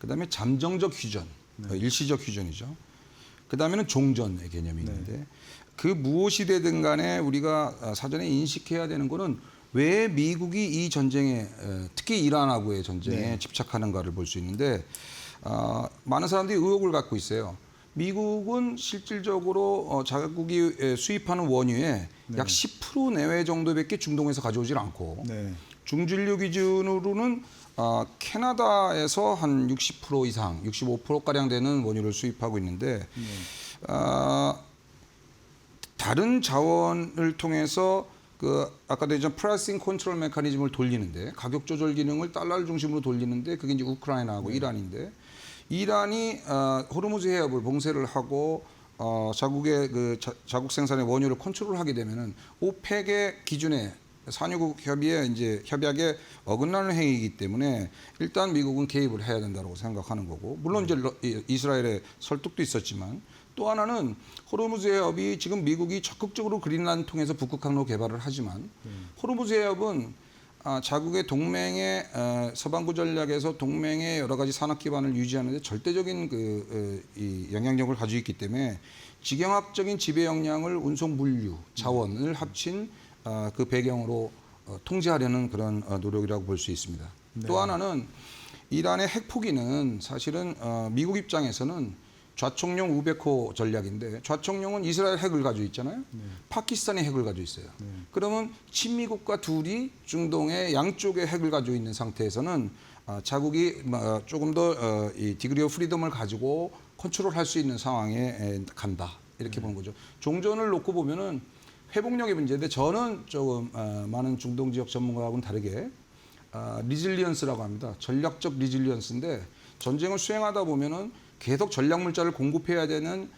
그다음에 잠정적 휴전, 일시적 휴전이죠. 그다음에는 종전의 개념이 있는데 그 무엇이 되든 간에 우리가 사전에 인식해야 되는 거는 왜 미국이 이 전쟁에 특히 이란하고의 전쟁에 집착하는가를 볼 수 있는데 많은 사람들이 의혹을 갖고 있어요. 미국은 실질적으로 자국이 수입하는 원유의 약 10% 내외 정도밖에 중동에서 가져오질 않고 중진류 기준으로는 캐나다에서 한 60% 이상, 65%가량 되는 원유를 수입하고 있는데 다른 자원을 통해서 그 아까도 얘기한 프라이싱 컨트롤 메커니즘을 돌리는데 가격 조절 기능을 달러를 중심으로 돌리는데 그게 이제 우크라이나하고 이란인데 이란이 호르무즈 해협을 봉쇄를 하고 자국의 그 자국 생산의 원유를 컨트롤하게 되면은 오펙의 기준에 산유국 협약에 어긋나는 행위이기 때문에 일단 미국은 개입을 해야 된다고 생각하는 거고 물론 이제 이스라엘의 설득도 있었지만 또 하나는 호르무즈 해협이 지금 미국이 적극적으로 그린란드 통해서 북극 항로 개발을 하지만 호르무즈 해협은 자국의 동맹의 서방구 전략에서 동맹의 여러 가지 산업 기반을 유지하는 데 절대적인 이 영향력을 가지고 있기 때문에 지경학적인 지배 역량을 운송 물류, 자원을 합친 그 배경으로 통제하려는 그런 노력이라고 볼 수 있습니다. 또 하나는 이란의 핵 포기는 사실은 미국 입장에서는 좌총용 우베코 전략인데 좌총용은 이스라엘 핵을 가지고 있잖아요. 파키스탄의 핵을 가지고 있어요. 그러면 친미국과 둘이 중동의 양쪽의 핵을 가지고 있는 상태에서는 자국이 조금 더 이 디그리 오브 프리덤을 가지고 컨트롤할 수 있는 상황에 간다. 이렇게 보는 거죠. 종전을 놓고 보면은 회복력의 문제인데 저는 조금 많은 중동 지역 전문가하고는 다르게 리질리언스라고 합니다. 전략적 리질리언스인데 전쟁을 수행하다 보면은 계속 전략 물자를 공급해야 되는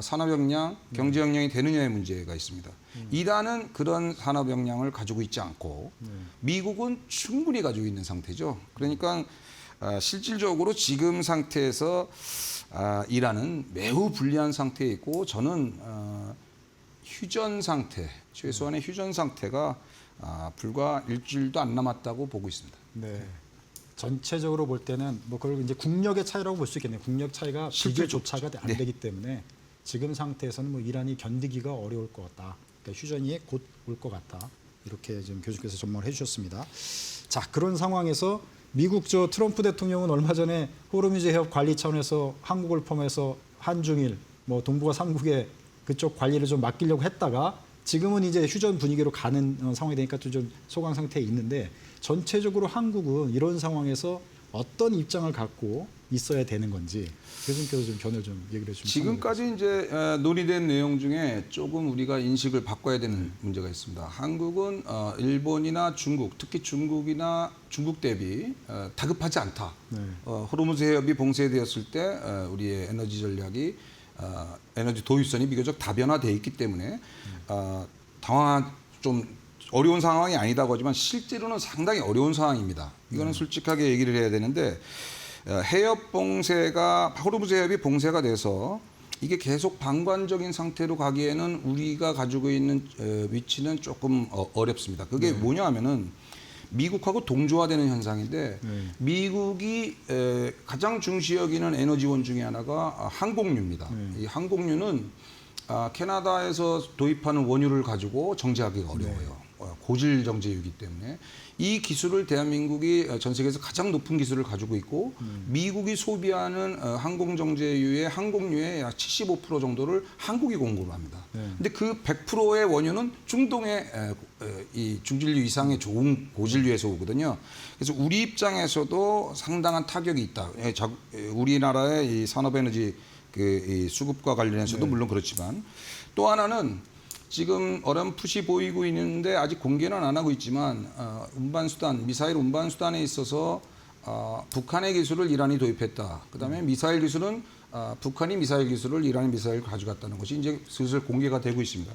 산업 역량, 경제 역량이 되느냐의 문제가 있습니다. 이란은 그런 산업 역량을 가지고 있지 않고 미국은 충분히 가지고 있는 상태죠. 그러니까 실질적으로 지금 상태에서 이란은 매우 불리한 상태에 있고 저는 휴전 상태, 최소한의 휴전 상태가 불과 일주일도 안 남았다고 보고 있습니다. 네. 전체적으로 볼 때는 뭐 그걸 이제 국력의 차이라고 볼 수 있겠네요. 국력 차이가 비교조차가 안 네. 되기 때문에 지금 상태에서는 뭐 이란이 견디기가 어려울 것 같다. 그러니까 휴전이 곧 올 것 같다. 이렇게 지금 교수께서 전망을 해주셨습니다. 자, 그런 상황에서 미국 트럼프 대통령은 얼마 전에 호르무즈 해협 관리 차원에서 한국을 포함해서 한중일, 뭐 동북아 3국의 그쪽 관리를 좀 맡기려고 했다가 지금은 이제 휴전 분위기로 가는 상황이 되니까 좀 소강 상태에 있는데 전체적으로 한국은 이런 상황에서 어떤 입장을 갖고 있어야 되는 건지 교수님께서 좀 견해를 좀 얘기를 해주시면. 지금까지 이제 논의된 내용 중에 조금 우리가 인식을 바꿔야 되는 문제가 있습니다. 한국은 일본이나 중국, 특히 중국이나 중국 대비 다급하지 않다. 네. 호르무즈 해협이 봉쇄되었을 때 우리의 에너지 전략이 에너지 도입선이 비교적 다변화되어 있기 때문에 좀 어려운 상황이 아니다고 하지만 실제로는 상당히 어려운 상황입니다. 이거는 솔직하게 얘기를 해야 되는데 해협 봉쇄가 호르무즈 해협이 봉쇄가 돼서 이게 계속 방관적인 상태로 가기에는 우리가 가지고 있는 위치는 조금 어렵습니다. 그게 뭐냐 하면은 미국하고 동조화되는 현상인데 미국이 가장 중시 여기는 에너지원 중에 하나가 항공유입니다. 이 항공유는 캐나다에서 도입하는 원유를 가지고 정제하기가 어려워요. 고질 정제유이기 때문에 이 기술을 대한민국이 전 세계에서 가장 높은 기술을 가지고 있고 미국이 소비하는 항공 정제유의 항공유의 약 75% 정도를 한국이 공급을 합니다. 근데 그 100%의 원유는 중동의 이 중진류 이상의 좋은 고진류에서 오거든요. 그래서 우리 입장에서도 상당한 타격이 있다. 우리나라의 이 산업에너지 이 수급과 관련해서도 물론 그렇지만 또 하나는 지금 어렴풋이 보이고 있는데 아직 공개는 안 하고 있지만 운반수단, 미사일 운반수단에 있어서 북한의 기술을 이란이 도입했다. 그다음에 미사일 기술은 북한이 미사일 기술을 이란이 미사일을 가져갔다는 것이 이제 슬슬 공개가 되고 있습니다.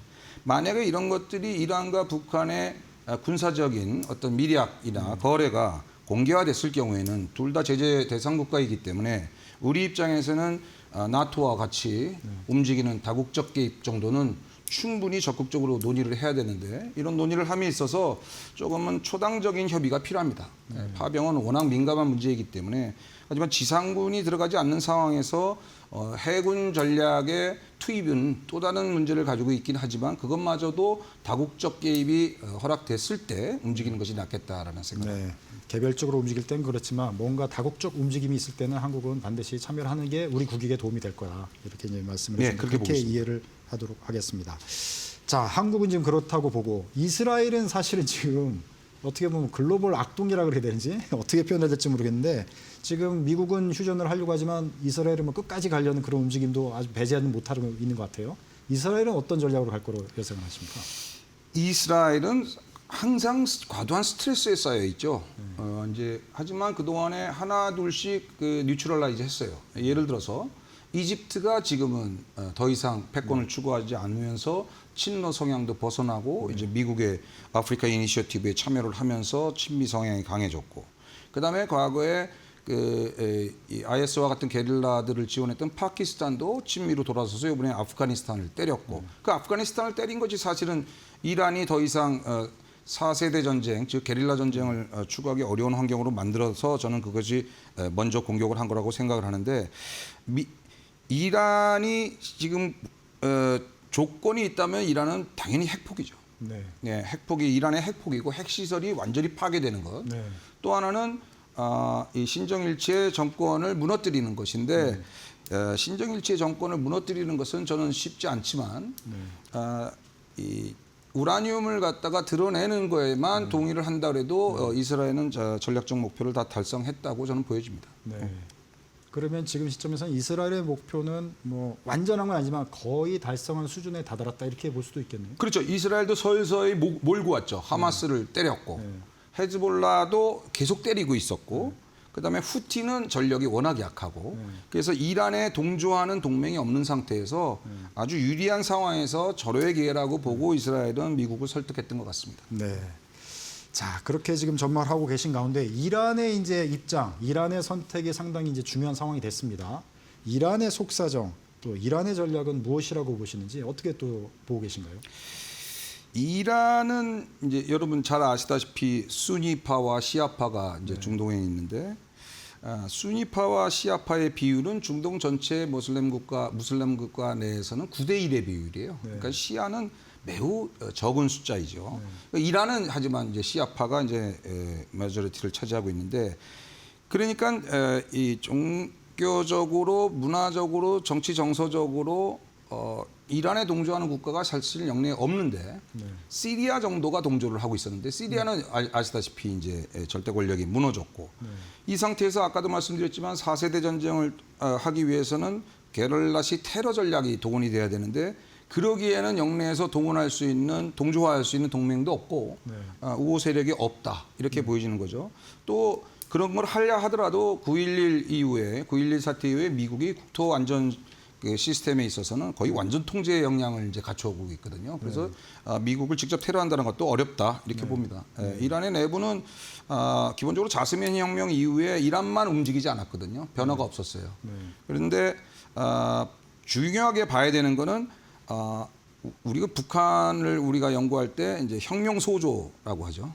만약에 이런 것들이 이란과 북한의 군사적인 어떤 밀약이나 거래가 공개화됐을 경우에는 둘 다 제재 대상 국가이기 때문에 우리 입장에서는 나토와 같이 움직이는 다국적 개입 정도는 충분히 적극적으로 논의를 해야 되는데 이런 논의를 함에 있어서 조금은 초당적인 협의가 필요합니다. 파병은 워낙 민감한 문제이기 때문에 하지만 지상군이 들어가지 않는 상황에서 해군 전략의 투입은 또 다른 문제를 가지고 있긴 하지만 그것마저도 다국적 개입이 허락됐을 때 움직이는 것이 낫겠다라는 생각입니다. 네. 개별적으로 움직일 때는 그렇지만 뭔가 다국적 움직임이 있을 때는 한국은 반드시 참여를 하는 게 우리 국익에 도움이 될 거다. 이렇게 이제 말씀을 해주셨는데 그렇게 이해를 하도록 하겠습니다. 자, 한국은 지금 그렇다고 보고 이스라엘은 사실은 지금 어떻게 보면 글로벌 악동이라고 그래야 되는지 어떻게 표현해야 될지 모르겠는데 지금 미국은 휴전을 하려고 하지만 이스라엘은 뭐 끝까지 가려는 그런 움직임도 아주 배제하는 못하고 있는 것 같아요. 이스라엘은 어떤 전략으로 갈 거로 예상을 하십니까? 이스라엘은 항상 과도한 스트레스에 쌓여 있죠. 이제 하지만 그 동안에 하나 둘씩 뉴트럴라이즈 했어요. 예를 들어서 이집트가 지금은 더 이상 패권을 추구하지 않으면서 친러 성향도 벗어나고 이제 미국의 아프리카 이니셔티브에 참여를 하면서 친미 성향이 강해졌고, 그다음에 과거에 이 IS와 같은 게릴라들을 지원했던 파키스탄도 친미로 돌아서서 이번에 아프가니스탄을 때렸고, 그 아프가니스탄을 때린 것이 사실은 이란이 더 이상 4세대 전쟁, 즉 게릴라 전쟁을 추구하기 어려운 환경으로 만들어서 저는 그것이 먼저 공격을 한 거라고 생각을 하는데, 이란이 지금 조건이 있다면 이란은 당연히 핵폭이죠. 네. 네, 핵폭이 이란의 핵폭이고 핵시설이 완전히 파괴되는 것. 네. 또 하나는 이 신정일치의 정권을 무너뜨리는 것인데 신정일치의 정권을 무너뜨리는 것은 저는 쉽지 않지만 이 우라늄을 갖다가 드러내는 거에만 동의를 한다 그래도 이스라엘은 전략적 목표를 다 달성했다고 저는 보여집니다. 네. 그러면 지금 시점에서는 이스라엘의 목표는 뭐 완전한 건 아니지만 거의 달성한 수준에 다다랐다 이렇게 볼 수도 있겠네요. 그렇죠. 이스라엘도 서서히 몰고 왔죠. 하마스를 때렸고 헤즈볼라도 계속 때리고 있었고 그다음에 후티는 전력이 워낙 약하고 그래서 이란에 동조하는 동맹이 없는 상태에서 아주 유리한 상황에서 절호의 기회라고 보고 이스라엘은 미국을 설득했던 것 같습니다. 네. 자, 그렇게 지금 전망을 하고 계신 가운데 이란의 이제 입장, 이란의 선택이 상당히 이제 중요한 상황이 됐습니다. 이란의 속사정, 또 이란의 전략은 무엇이라고 보시는지 어떻게 또 보고 계신가요? 이란은 이제 여러분 잘 아시다시피 수니파와 시아파가 이제 중동에 있는데 수니파와 시아파의 비율은 중동 전체 무슬림 국가 내에서는 9대1의 비율이에요. 그러니까 시아는 매우 적은 숫자이죠. 이란은 하지만 이제 시아파가 이제 메저리티를 차지하고 있는데 그러니까 이 종교적으로, 문화적으로, 정치 정서적으로 이란에 동조하는 국가가 사실 영내에 없는데 시리아 정도가 동조를 하고 있었는데 시리아는 아시다시피 이제 절대 권력이 무너졌고 이 상태에서 아까도 말씀드렸지만 4세대 전쟁을 하기 위해서는 게릴라식 테러 전략이 동원이 돼야 되는데 그러기에는 영내에서 동조할 수 있는 동맹도 없고 우호 세력이 없다 이렇게 보여지는 거죠. 또 그런 걸 하려 하더라도 9.11 사태 이후에 미국이 국토 안전 그 시스템에 있어서는 거의 완전 통제의 역량을 이제 갖춰오고 있거든요. 그래서 미국을 직접 테러한다는 것도 어렵다 이렇게 봅니다. 이란의 내부는 기본적으로 자스민 혁명 이후에 이란만 움직이지 않았거든요. 변화가 없었어요. 그런데 중요하게 봐야 되는 거는 우리가 북한을 우리가 연구할 때 이제 혁명 소조라고 하죠.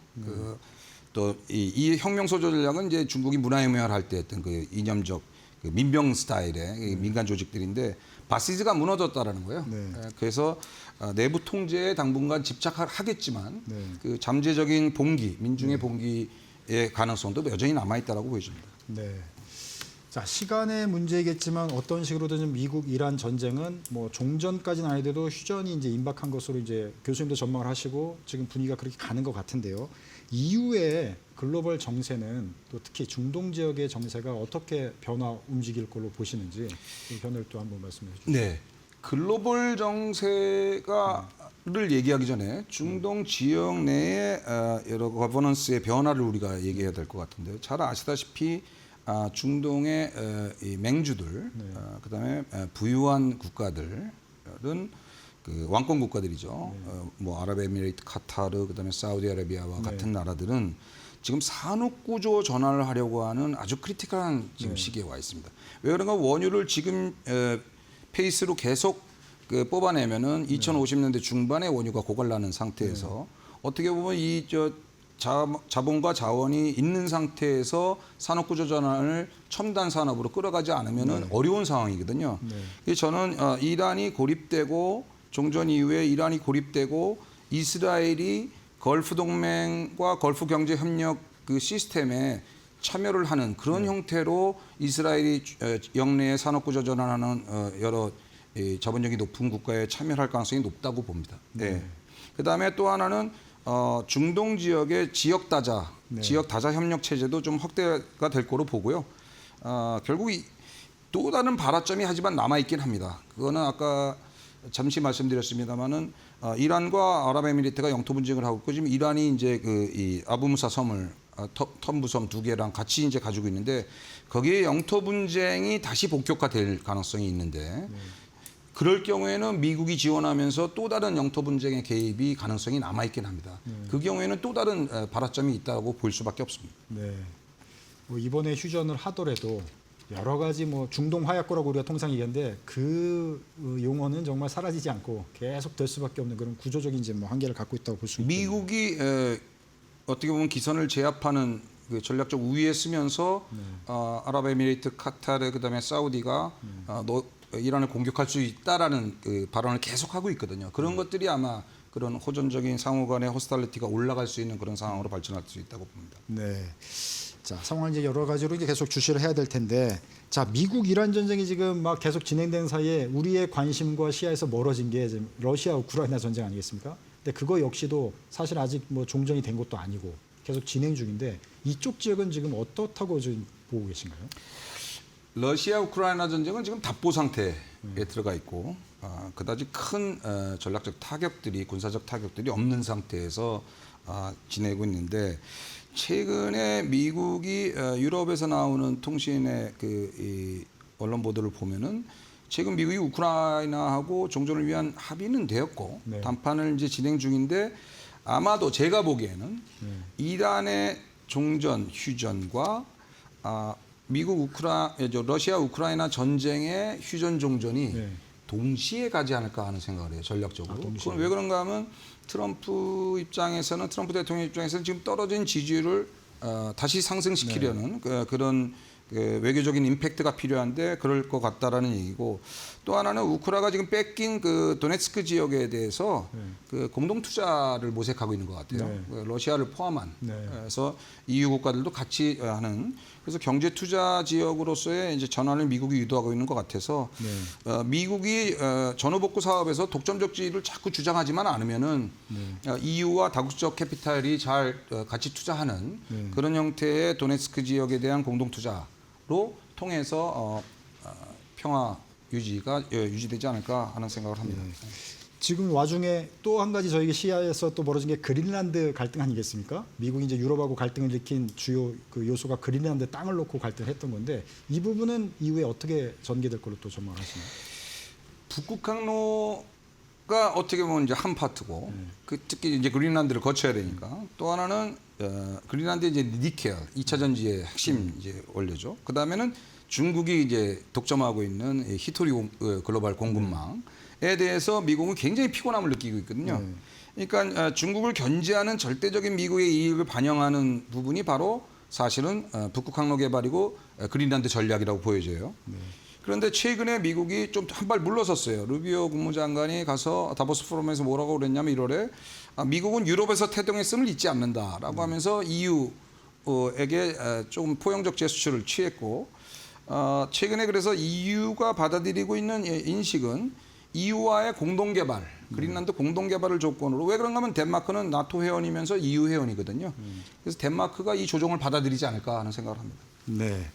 또 이 혁명 소조 전략은 이제 중국이 문화혁명을 할 때 했던 그 이념적 그 민병 스타일의 민간 조직들인데 바시즈가 무너졌다라는 거예요. 그래서 내부 통제에 당분간 집착하겠지만 그 잠재적인 봉기, 민중의 봉기의 가능성도 여전히 남아 있다라고 보여집니다. 네. 자, 시간의 문제이겠지만 어떤 식으로든 미국 이란 전쟁은 뭐 종전까지는 아니더라도 휴전이 이제 임박한 것으로 이제 교수님도 전망을 하시고 지금 분위기가 그렇게 가는 것 같은데요. 이후에 글로벌 정세는 또 특히 중동 지역의 정세가 어떻게 움직일 걸로 보시는지 그 변화를 또 한번 말씀해 주시죠. 네. 글로벌 정세를 얘기하기 전에 중동 지역 내의 여러 거버넌스의 변화를 우리가 얘기해야 될 것 같은데요. 잘 아시다시피 중동의 이 맹주들, 그다음에 부유한 국가들은 그 왕권 국가들이죠. 뭐 아랍에미레이트, 카타르, 그다음에 사우디아라비아와 같은 나라들은 지금 산업 구조 전환을 하려고 하는 아주 크리티컬한 지금 시기에 와 있습니다. 왜 그런가? 원유를 지금 페이스로 계속 뽑아내면은 2050년대 중반에 원유가 고갈나는 상태에서 어떻게 보면 이 자본과 자원이 있는 상태에서 산업 구조 전환을 첨단 산업으로 끌어가지 않으면은 어려운 상황이거든요. 그래서 저는 이란이 고립되고 종전 이후에 이란이 고립되고 이스라엘이 걸프 동맹과 걸프 경제 협력 그 시스템에 참여를 하는 그런 형태로 이스라엘이 영내에 산업 구조 전환하는 여러 자본력이 높은 국가에 참여할 가능성이 높다고 봅니다. 네. 그다음에 또 하나는 중동 지역의 지역 다자 협력 체제도 좀 확대가 될 거로 보고요. 결국 또 다른 발화점이 하지만 남아 있긴 합니다. 그거는 아까 잠시 말씀드렸습니다만은 이란과 아랍에미리트가 영토 분쟁을 하고 있고 지금 이란이 이제 이 아부무사 섬을 텀부섬 2개랑 같이 이제 가지고 있는데 거기에 영토 분쟁이 다시 본격화될 가능성이 있는데 그럴 경우에는 미국이 지원하면서 또 다른 영토 분쟁의 개입이 가능성이 남아 있긴 합니다. 그 경우에는 또 다른 발화점이 있다고 볼 수밖에 없습니다. 네. 뭐 이번에 휴전을 하더라도 여러 가지 뭐 중동 화약고라고 우리가 통상 얘기하는데 그 용어는 정말 사라지지 않고 계속 될 수밖에 없는 그런 구조적인 이제 뭐 한계를 갖고 있다고 볼 수 있습니다. 미국이 어떻게 보면 기선을 제압하는 그 전략적 우위에 쓰면서 아랍에미레이트, 카타르, 그다음에 사우디가 이란을 공격할 수 있다라는 그 발언을 계속하고 있거든요. 그런 것들이 아마 그런 호전적인 상호 간의 호스탈리티가 올라갈 수 있는 그런 상황으로 발전할 수 있다고 봅니다. 네. 자, 상황을 이제 여러 가지로 이제 계속 주시를 해야 될 텐데, 자, 미국 이란 전쟁이 지금 막 계속 진행되는 사이에 우리의 관심과 시야에서 멀어진 게 지금 러시아 우크라이나 전쟁 아니겠습니까? 근데 그거 역시도 사실 아직 뭐 종전이 된 것도 아니고 계속 진행 중인데 이쪽 지역은 지금 어떻다고 지금 보고 계신가요? 러시아 우크라이나 전쟁은 지금 답보 상태에 들어가 있고 그다지 큰 전략적 타격들이 군사적 타격들이 없는 상태에서 지내고 있는데 최근에 미국이 유럽에서 나오는 통신의 이 언론 보도를 보면은 최근 미국이 우크라이나하고 종전을 위한 합의는 되었고 네.談판을 이제 진행 중인데 아마도 제가 보기에는 이란의 종전 휴전과 러시아 우크라이나 전쟁의 휴전 종전이 네. 동시에 가지 않을까 하는 생각을 해요. 전략적으로. 동시에. 그건 왜 그런가 하면 트럼프 대통령 입장에서는 지금 떨어진 지지율을 다시 상승시키려는 그런 외교적인 임팩트가 필요한데 그럴 것 같다라는 얘기고, 또 하나는 우크라이나가 지금 뺏긴 그 도네츠크 지역에 대해서 그 공동 투자를 모색하고 있는 것 같아요. 네. 러시아를 포함한. 네. 그래서 EU 국가들도 같이 하는, 그래서 경제 투자 지역으로서의 이제 전환을 미국이 유도하고 있는 것 같아서 미국이 전후복구 사업에서 독점적 지위를 자꾸 주장하지만 않으면은 EU와 다국적 캐피탈이 잘 같이 투자하는 그런 형태의 도네츠크 지역에 대한 공동 투자로 통해서 평화 유지가 유지되지 않을까 하는 생각을 합니다. 지금 와중에 또 한 가지 저희 시야에서 또 벌어진 게 그린란드 갈등 아니겠습니까? 미국이 이제 유럽하고 갈등을 일으킨 주요 그 요소가 그린란드 땅을 놓고 갈등했던 건데 이 부분은 이후에 어떻게 전개될 걸로 또 전망하시나요? 북극 항로가 어떻게 보면 이제 한 파트고, 특히 이제 그린란드를 거쳐야 되니까, 또 하나는 그린란드 이제 니켈 2차 전지의 핵심 이제 원료죠. 그 다음에는 중국이 이제 독점하고 있는 히토리 글로벌 공급망에 대해서 미국은 굉장히 피곤함을 느끼고 있거든요. 그러니까 중국을 견제하는 절대적인 미국의 이익을 반영하는 부분이 바로 사실은 북극 항로 개발이고 그린란드 전략이라고 보여져요. 그런데 최근에 미국이 좀 한 발 물러섰어요. 루비오 국무장관이 가서 다보스 포럼에서 뭐라고 그랬냐면 1월에 미국은 유럽에서 태동했음을 잊지 않는다라고 하면서 EU에게 좀 포용적 제스처를 취했고, 최근에 그래서 EU가 받아들이고 있는 인식은 EU와의 공동 개발, 그린란드 공동 개발을 조건으로, 왜 그런가 하면 덴마크는 나토 회원이면서 EU 회원이거든요. 그래서 덴마크가 이 조정을 받아들이지 않을까 하는 생각을 합니다. 네.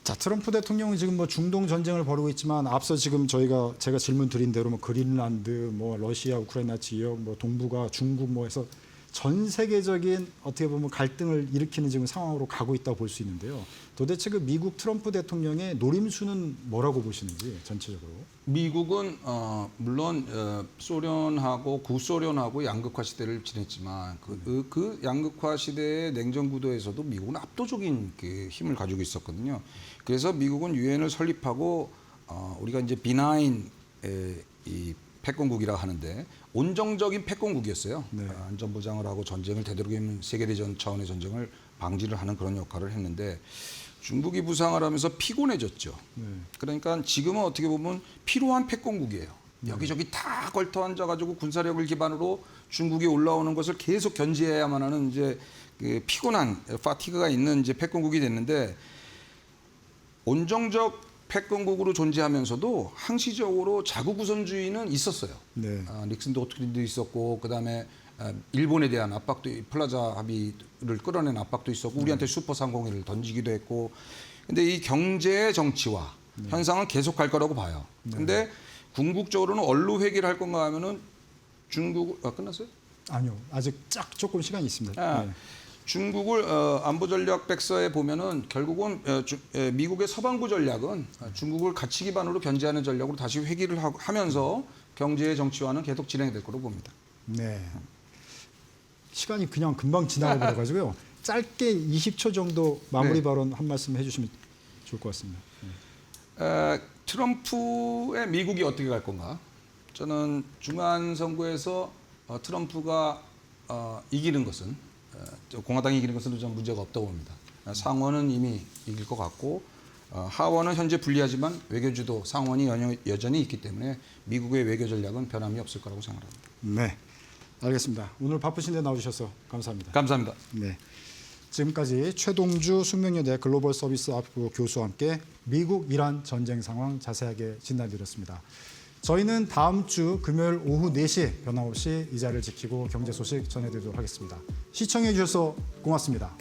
자, 트럼프 대통령은 지금 뭐 중동 전쟁을 벌이고 있지만 앞서 지금 제가 질문 드린 대로 뭐 그린란드, 뭐 러시아, 우크라이나 지역, 뭐 동북아, 중국 뭐 해서 전 세계적인 어떻게 보면 갈등을 일으키는 지금 상황으로 가고 있다고 볼 수 있는데요. 도대체 그 미국 트럼프 대통령의 노림수는 뭐라고 보시는지 전체적으로? 미국은 물론 소련하고 구소련하고 양극화 시대를 지냈지만 그 양극화 시대의 냉전 구도에서도 미국은 압도적인 그 힘을 가지고 있었거든요. 그래서 미국은 유엔을 설립하고 우리가 이제 비나인 이 패권국이라 하는데 온정적인 패권국이었어요. 안전보장을 하고 전쟁을 되도록이면 세계대전 차원의 전쟁을 방지를 하는 그런 역할을 했는데 중국이 부상을 하면서 피곤해졌죠. 그러니까 지금은 어떻게 보면 필요한 패권국이에요. 여기저기 다 걸터 앉아가지고 군사력을 기반으로 중국이 올라오는 것을 계속 견제해야만 하는 이제 그 피곤한 파티그가 있는 이제 패권국이 됐는데, 온정적 패권국으로 존재하면서도 항시적으로 자국 우선주의는 있었어요. 닉슨 도트린도 있었고, 그다음에 일본에 대한 압박도, 플라자 합의를 끌어낸 압박도 있었고, 우리한테 슈퍼 상공회를 던지기도 했고, 근데 이 경제의 정치화 현상은 계속 갈 거라고 봐요. 근데 궁극적으로는 얼루 회귀를 할 건가 하면은 중국 끝났어요? 아니요, 아직 조금 시간이 있습니다. 중국을 안보 전략 백서에 보면은 결국은 미국의 서방부 전략은 중국을 가치 기반으로 견제하는 전략으로 다시 회귀를 하면서 경제의 정치화는 계속 진행될 거로 봅니다. 네. 시간이 그냥 금방 지나가 버려가지고요. 짧게 20초 정도 마무리 발언 한 말씀 해주시면 좋을 것 같습니다. 트럼프의 미국이 어떻게 갈 건가? 저는 중간 선거에서 트럼프가 이기는 것은 공화당이 이기는 것은 좀 문제가 없다고 봅니다. 상원은 이미 이길 것 같고 하원은 현재 불리하지만 외교주도 상원이 여전히 있기 때문에 미국의 외교 전략은 변함이 없을 거라고 생각합니다. 네, 알겠습니다. 오늘 바쁘신데 나와주셔서 감사합니다. 감사합니다. 네, 지금까지 최동주 숙명여대 글로벌 서비스 학부 교수와 함께 미국 이란 전쟁 상황 자세하게 진단드렸습니다. 저희는 다음 주 금요일 오후 4시 변함없이 이 자리를 지키고 경제 소식 전해드리도록 하겠습니다. 시청해 주셔서 고맙습니다.